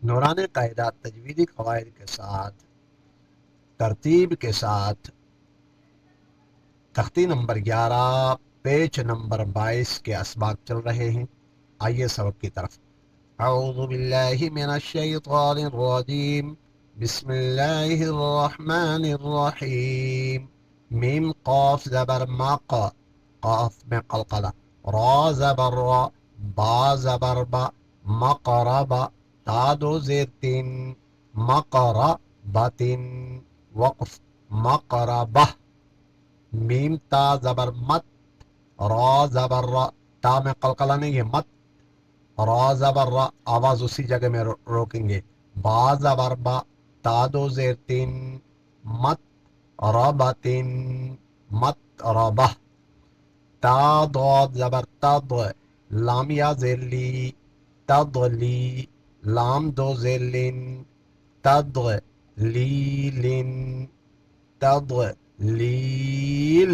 نورانی قاعدہ تجویدی قواعد کے ساتھ ترتیب کے ساتھ تختی نمبر 11 پیج نمبر 22 کے اسباق چل رہے ہیں. آئیے سبق کی طرف. اعوذ باللہ من الشیطان الرجیم. بسم اللہ الرحمن الرحیم. میم قاف زبر مق، قاف میں قلقلہ. را زبر را، با زبر با، مقرب، تا دو زیر تین، مقربتن، وقف، مقربہ. میم تا زبر مت، را زبر را، تا میں قلقلہ نہیں ہے، مت. را زبر را، آواز اسی جگہ میں روکیں گے. با زبر با، تا دو زیر تین، مت ربتن، مت ربہ. تا ضاد زبر تد، لام یا زیر لی، تضلی، لام دو زیر لن، تضلیلن، تضلیل.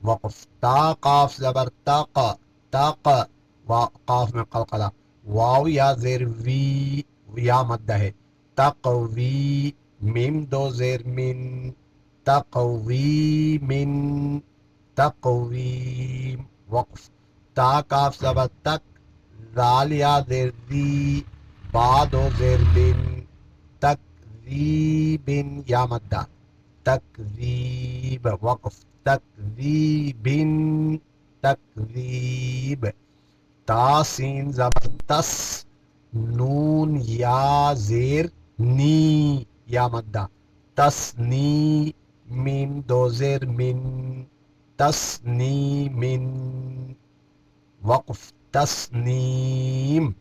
وقف. تا قاف زبر تق، تق، قاف میں قلقلہ. واو یا زیر وی، یا مدہ ہے. تقوی، میم دو زیر من، تقوی من، تقویم. وقف. تا کاف زبر تک، ذال یا زیر ذی، با دو زیر بن، تکذیبن، یا مدہ. تکذیب. وقف. تکذیب، تکذیب. تا سین زبر تس، نون یا زیر نی، یا مدہ. تسنی، میم دو زیر من، تسنیمن. وقف. تسنیم.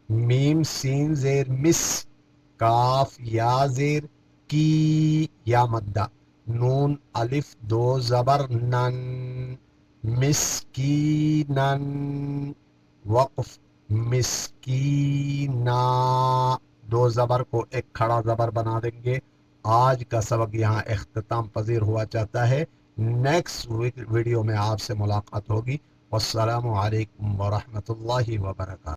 میم سین زیر مس، کاف یا زیر کی، یا مدہ. نون الف دو زبر نن، مسکینن. وقف. مسکینا. دو زبر کو ایک کھڑا زبر بنا دیں گے. آج کا سبق یہاں اختتام پذیر ہوا چاہتا ہے. نیکسٹ ویڈیو میں آپ سے ملاقات ہوگی. والسلام علیکم ورحمۃ اللہ وبرکاتہ.